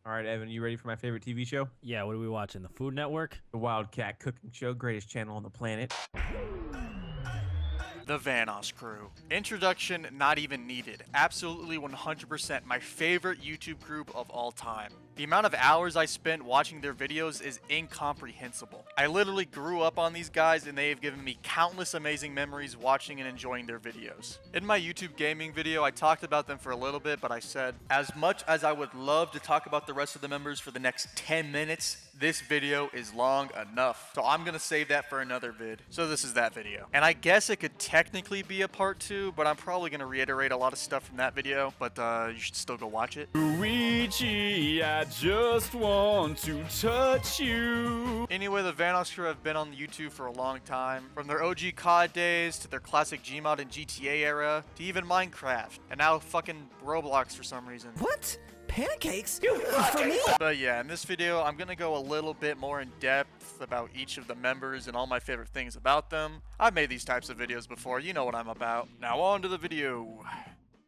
All right, Evan, you ready for my favorite TV show? Yeah, what are we watching? The Food Network? The Wildcat cooking show, greatest channel on the planet. The Vanoss Crew. Introduction not even needed. Absolutely 100% my favorite YouTube group of all time. The amount of hours I spent watching their videos is incomprehensible. I literally grew up on these guys and they have given me countless amazing memories watching and enjoying their videos. In my YouTube gaming video, I talked about them for a little bit, but I said, as much as I would love to talk about the rest of the members for the next 10 minutes, this video is long enough. So I'm gonna save that for another vid. So this is that video. And I guess it could technically be a part 2, but I'm probably gonna reiterate a lot of stuff from that video, but you should still go watch it. Luigi, I just want to touch you. Anyway, the Vanoss Crew have been on YouTube for a long time. From their OG COD days, to their classic Gmod and GTA era, to even Minecraft. And now fucking Roblox for some reason. What? Pancakes? For me? But yeah, in this video, I'm gonna go a little bit more in depth about each of the members and all my favorite things about them. I've made these types of videos before, you know what I'm about. Now on to the video.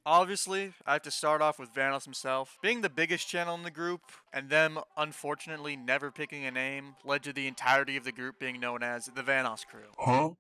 Obviously, I have to start off with Vanoss himself. Being the biggest channel in the group, and them unfortunately never picking a name, led to the entirety of the group being known as the Vanoss Crew. Huh?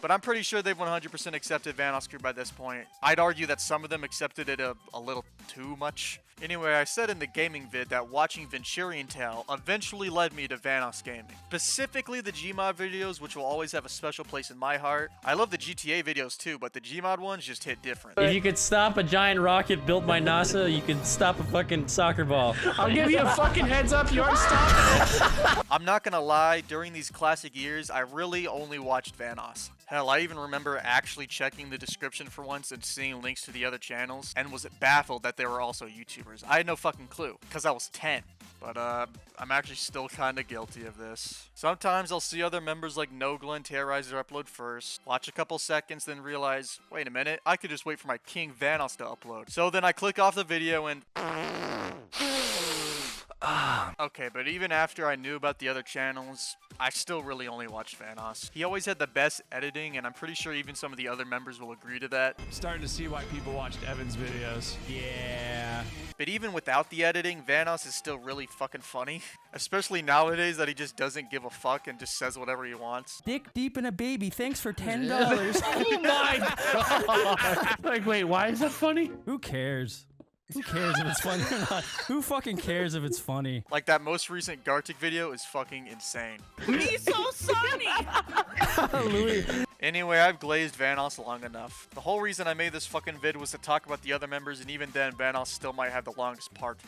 But I'm pretty sure they've 100% accepted Vanoss Crew by this point. I'd argue that some of them accepted it a little too much. Anyway, I said in the gaming vid that watching Venturian Tale eventually led me to Vanoss Gaming. Specifically the Gmod videos, which will always have a special place in my heart. I love the GTA videos too, but the Gmod ones just hit different. If you could stop a giant rocket built by NASA, you could stop a fucking soccer ball. I'll give you a fucking heads up, you already stopped it. I'm not gonna lie, during these classic years, I really only watched Vanoss. Hell, I even remember actually checking the description for once and seeing links to the other channels, and was baffled that they were also YouTubers. I had no fucking clue, because I was 10. But, I'm actually still kinda guilty of this. Sometimes I'll see other members like Nogla and Terroriser upload first, watch a couple seconds, then realize, wait a minute, I could just wait for my King Vanoss to upload. So then I click off the video and... Okay, but even after I knew about the other channels, I still really only watched Vanoss. He always had the best editing, and I'm pretty sure even some of the other members will agree to that. I'm starting to see why people watched Evan's videos. Yeah. But even without the editing, Vanoss is still really fucking funny. Especially nowadays that he just doesn't give a fuck and just says whatever he wants. Dick deep in a baby, thanks for $10. Oh my god! Like, wait, why is that funny? Who cares? Who cares if it's funny or not? Who fucking cares if it's funny? Like that most recent Gartic video is fucking insane. He's so sunny! Louis. Anyway, I've glazed Vanoss long enough. The whole reason I made this fucking vid was to talk about the other members, and even then, Vanoss still might have the longest part.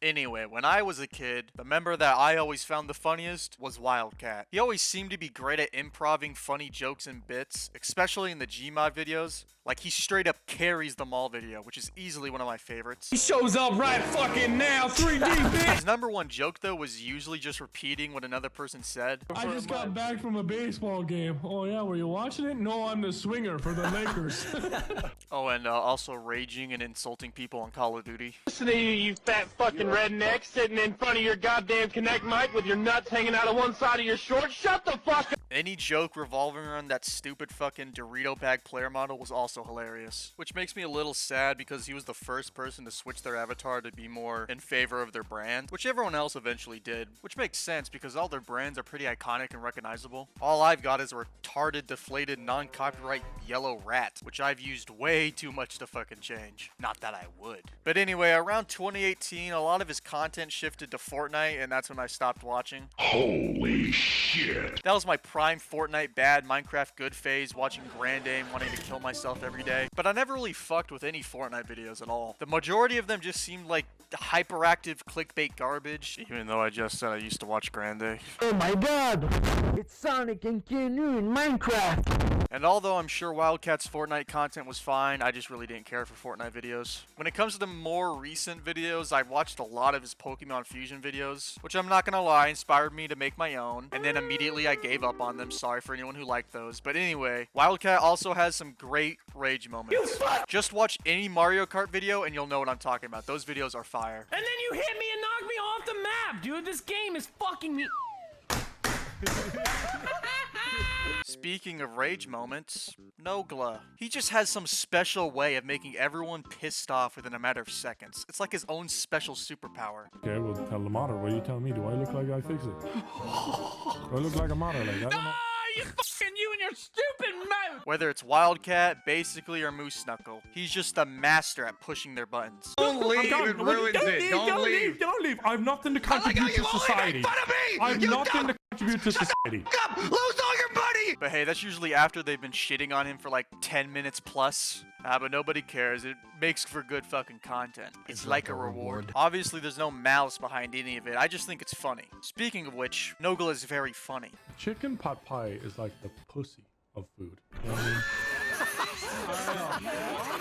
Anyway, when I was a kid, the member that I always found the funniest was Wildcat. He always seemed to be great at improvising funny jokes and bits, especially in the Gmod videos. Like, he straight up carries the mall video, which is easily one of my favorites. He shows up right fucking now, 3D, bitch! His number one joke, though, was usually just repeating what another person said. I just got back from a baseball game. Oh yeah, were you watching it? No, I'm the swinger for the Lakers. Oh, and also raging and insulting people on Call of Duty. Listen to you, you fat fucking redneck, sitting in front of your goddamn Connect mic with your nuts hanging out of one side of your shorts. Shut the fuck up! Any joke revolving around that stupid fucking Dorito bag player model was also hilarious. Which makes me a little sad because he was the first person to switch their avatar to be more in favor of their brand, which everyone else eventually did. Which makes sense because all their brands are pretty iconic and recognizable. All I've got is a retarded, deflated, non-copyright yellow rat, which I've used way too much to fucking change. Not that I would. But anyway, around 2018, a lot of his content shifted to Fortnite, and that's when I stopped watching. Holy shit. That was my prime Fortnite bad, Minecraft good phase, watching Grand Aim, wanting to kill myself every day. But I never really fucked with any Fortnite videos at all. The majority of them just seemed like hyperactive clickbait garbage, even though I just said I used to watch Grand Aim. Oh my god! It's Sonic and Keanu in Minecraft! And although I'm sure Wildcat's Fortnite content was fine, I just really didn't care for Fortnite videos. When it comes to the more recent videos, I've watched a lot of his Pokemon Fusion videos, which I'm not gonna lie, inspired me to make my own, and then immediately I gave up on them. Sorry for anyone who liked those. But anyway, Wildcat also has some great rage moments. Just watch any Mario Kart video and you'll know what I'm talking about. Those videos are fire. And then you hit me and knocked me off the map, dude. This game is fucking me. Speaking of rage moments, Nogla. He just has some special way of making everyone pissed off within a matter of seconds. It's like his own special superpower. Okay, well, tell the modder. What are you telling me? Do I look like I fix it? Do I look like a modder? Like, I don't know. You and your stupid mouth! Whether it's Wildcat, Basically, or Moosnuckel, he's just a master at pushing their buttons. Don't leave, it ruins it. Don't leave. Don't leave. I've nothing to contribute to society. I've nothing to contribute to society. Lose all your money! But hey, that's usually after they've been shitting on him for like 10 minutes plus. But nobody cares. It makes for good fucking content. It's like a reward. Obviously, there's no malice behind any of it. I just think it's funny. Speaking of which, Nogla is very funny. Chicken pot pie is like the pussy of food. You know what I mean?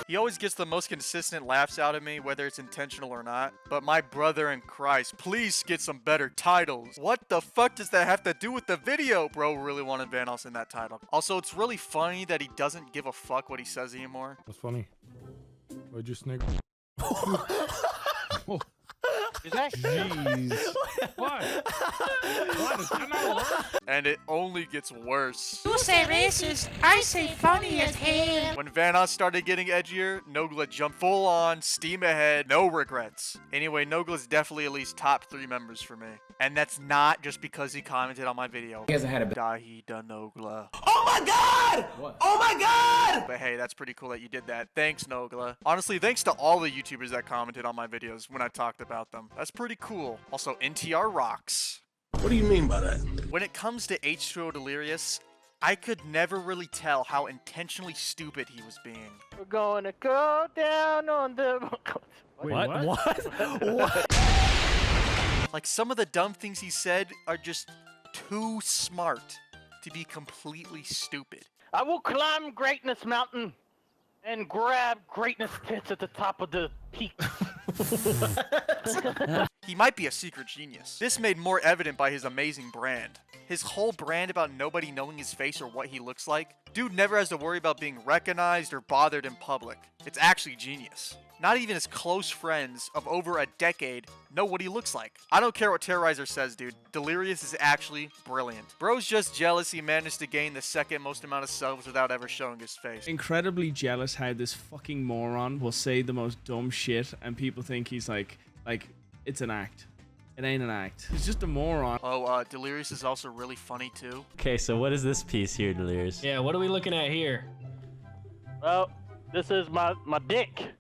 He always gets the most consistent laughs out of me, whether it's intentional or not. But my brother in Christ, please get some better titles. What the fuck does that have to do with the video? Bro really wanted Vanoss in that title. Also, it's really funny that he doesn't give a fuck what he says anymore. That's funny. Why'd you snake? Jeez. What? What? Is that not worse? And it only gets worse. You say racist, I say funny as hell. When Vanoss started getting edgier, Nogla jumped full on, steam ahead, no regrets. Anyway, Nogla's definitely at least top 3 members for me. And that's not just because he commented on my video. He hasn't had a Dahi da Nogla. Oh my god! What? Oh my god! But hey, that's pretty cool that you did that. Thanks, Nogla. Honestly, thanks to all the YouTubers that commented on my videos when I talked about them. That's pretty cool. Also, NTR rocks. What do you mean by that? When it comes to H20 Delirious, I could never really tell how intentionally stupid he was being. We're gonna go down on the... What? Like, some of the dumb things he said are just too smart to be completely stupid. I will climb Greatness Mountain and grab Greatness Tits at the top of the peak. He might be a secret genius. This made more evident by his amazing brand. His whole brand about nobody knowing his face or what he looks like. Dude never has to worry about being recognized or bothered in public. It's actually genius. Not even his close friends of over a decade know what he looks like. I don't care what Terroriser says, dude. Delirious is actually brilliant. Bro's just jealous he managed to gain the second most amount of subs without ever showing his face. Incredibly jealous how this fucking moron will say the most dumb shit and people think he's like it's an act. It ain't an act. He's just a moron. Oh, Delirious is also really funny too. Okay, so what is this piece here, Delirious? Yeah, what are we looking at here? Well, this is my dick.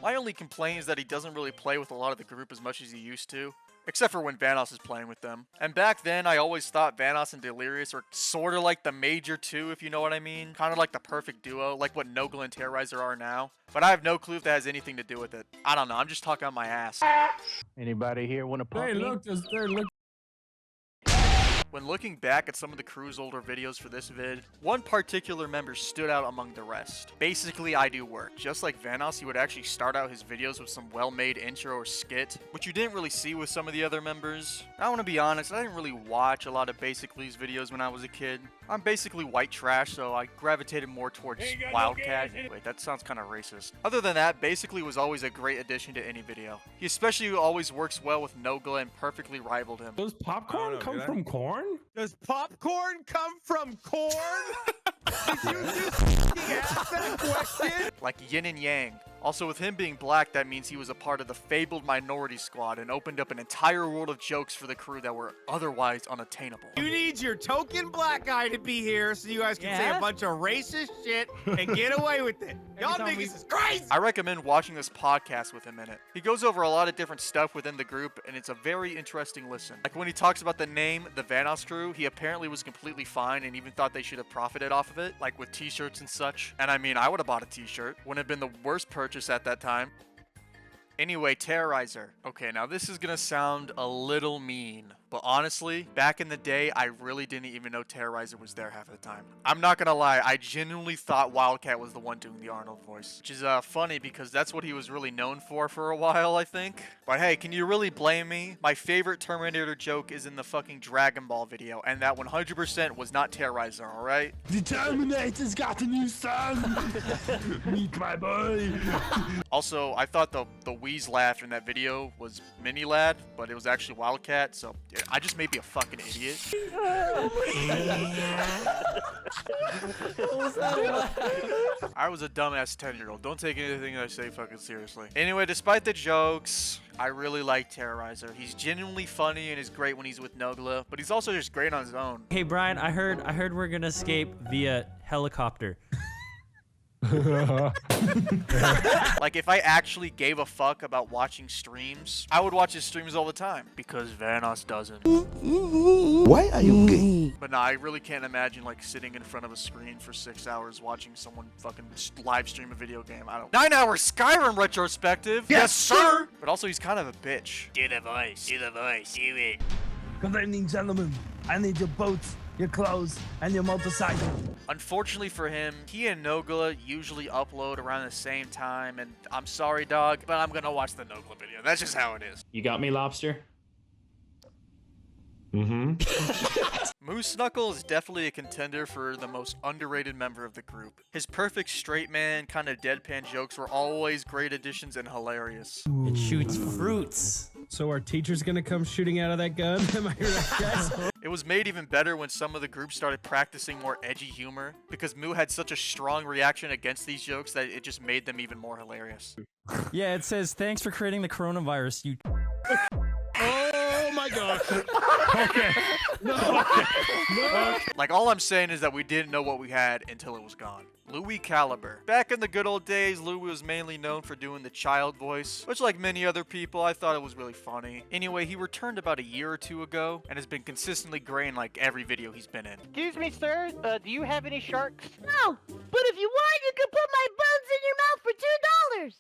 My only complaint is that he doesn't really play with a lot of the group as much as he used to. Except for when Vanoss is playing with them. And back then, I always thought Vanoss and Delirious were sort of like the major two, if you know what I mean. Kind of like the perfect duo, like what Nogla and Terroriser are now. But I have no clue if that has anything to do with it. I don't know, I'm just talking out my ass. Anybody here want to pump Hey, me? look, look. When looking back at some of the crew's older videos for this vid, one particular member stood out among the rest. BasicallyIDoWrk. Just like Vanoss, he would actually start out his videos with some well-made intro or skit, which you didn't really see with some of the other members. I want to be honest, I didn't really watch a lot of Basically's videos when I was a kid. I'm basically white trash, so I gravitated more towards Wildcat. Wait, that sounds kind of racist. Other than that, Basically was always a great addition to any video. He especially always works well with Nogla and perfectly rivaled him. Does popcorn come from corn? Does popcorn come from corn? Did you just ask that question? Like yin and yang. Also, with him being black, that means he was a part of the fabled minority squad and opened up an entire world of jokes for the crew that were otherwise unattainable. You need your token black guy to be here so you guys can say a bunch of racist shit and get away with it. Y'all niggas is crazy! I recommend watching this podcast with him in it. He goes over a lot of different stuff within the group, and it's a very interesting listen. Like when he talks about the name, the Vanoss Crew, he apparently was completely fine and even thought they should have profited off of it, like with t-shirts and such. And I mean, I would have bought a t-shirt. Wouldn't have been the worst purchase at that time. Anyway, Terroriser. Okay, now this is gonna sound a little mean, but honestly, back in the day, I really didn't even know Terroriser was there half of the time. I'm not gonna lie, I genuinely thought Wildcat was the one doing the Arnold voice, which is funny because that's what he was really known for a while, I think. But hey, can you really blame me? My favorite Terminator joke is in the fucking Dragon Ball video, and that 100% was not Terroriser, alright? The Terminator's got a new son! Meet my boy! Also, I thought the Wheeze laugh in that video was Mini Lad, but it was actually Wildcat, so I just may be a fucking idiot. I was a dumbass 10-year-old. Don't take anything I say fucking seriously. Anyway, despite the jokes, I really like Terroriser. He's genuinely funny and is great when he's with Nogla, but he's also just great on his own. Hey Brian, I heard we're gonna escape via helicopter. Like, if I actually gave a fuck about watching streams, I would watch his streams all the time. Because Vanoss doesn't. Why are you gay? But nah, I really can't imagine, like, sitting in front of a screen for 6 hours watching someone fucking live stream a video game. I don't. 9-hour Skyrim retrospective! Yes, sir! But also, he's kind of a bitch. Do the voice, do it. Good evening, gentlemen. I need your boats, your clothes, and your motorcycle. Unfortunately for him, he and Nogla usually upload around the same time, and I'm sorry, dog, but I'm gonna watch the Nogla video. That's just how it is. You got me, lobster? Moosnuckel is definitely a contender for the most underrated member of the group. His perfect straight man, kind of deadpan jokes were always great additions and hilarious. It shoots fruits. So are teachers gonna come shooting out of that gun? Am I right, guys? It was made even better when some of the group started practicing more edgy humor, because Moo had such a strong reaction against these jokes that it just made them even more hilarious. Yeah, it says, thanks for creating the coronavirus, you... Oh my god. Okay. No. Like, all I'm saying is that we didn't know what we had until it was gone. LuiCalibre. Back in the good old days, Louis was mainly known for doing the child voice, which, like many other people, I thought it was really funny. Anyway, he returned about a year or two ago and has been consistently great in like every video he's been in. Excuse me, sir. Do you have any sharks? No, but if you want, you can put my buns in your mouth for $2.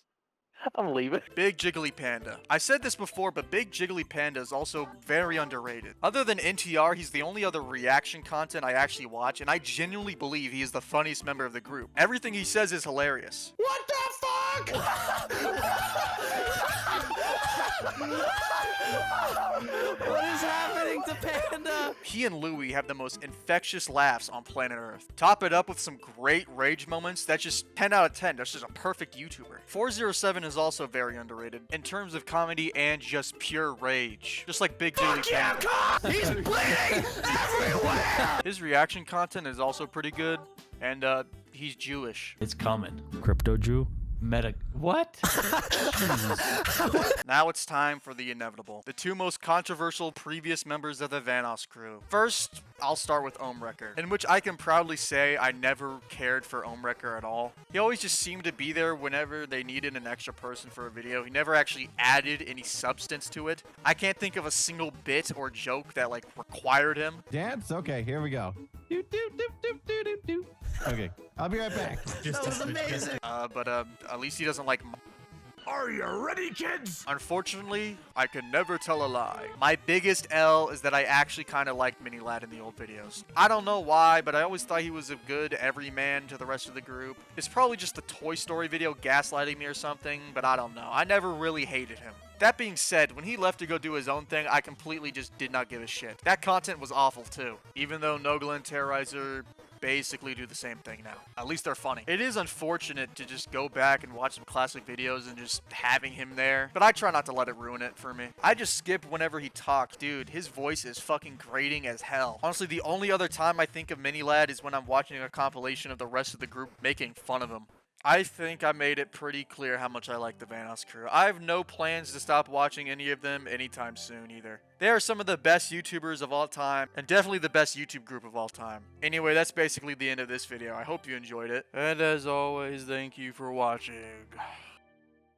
I'm leaving. BigJigglyPanda. I said this before, but BigJigglyPanda is also very underrated. Other than NTR, he's the only other reaction content I actually watch, and I genuinely believe he is the funniest member of the group. Everything he says is hilarious. What the fuck? What is happening to Panda? He and Louis have the most infectious laughs on planet Earth. Top it up with some great rage moments. That's just 10 out of 10. That's just a perfect YouTuber. 407 is also very underrated in terms of comedy and just pure rage. Just like BigJigglyPanda. He's bleeding everywhere! His reaction content is also pretty good, and he's Jewish. It's coming. Crypto Jew? Meta... What? Now it's time for the inevitable. The two most controversial previous members of the Vanoss Crew. First, I'll start with BigJigglyPanda, in which I can proudly say I never cared for BigJigglyPanda at all. He always just seemed to be there whenever they needed an extra person for a video. He never actually added any substance to it. I can't think of a single bit or joke that like required him. Dance? Okay, here we go. Okay, I'll be right back. That was amazing. But at least he doesn't like. Are you ready, kids? Unfortunately, I can never tell a lie. My biggest L is that I actually kind of liked Mini Lad in the old videos. I don't know why, but I always thought he was a good everyman to the rest of the group. It's probably just the Toy Story video gaslighting me or something, but I don't know. I never really hated him. That being said, when he left to go do his own thing, I completely just did not give a shit. That content was awful too, even though Nogla and Terroriser basically do the same thing now. At least they're funny. It is unfortunate to just go back and watch some classic videos and just having him there, but I try not to let it ruin it for me. I just skip whenever he talks. Dude, his voice is fucking grating as hell. Honestly, the only other time I think of Mini Lad is when I'm watching a compilation of the rest of the group making fun of him. I think I made it pretty clear how much I like the Vanoss Crew. I have no plans to stop watching any of them anytime soon either. They are some of the best YouTubers of all time, and definitely the best YouTube group of all time. Anyway, that's basically the end of this video. I hope you enjoyed it. And as always, thank you for watching.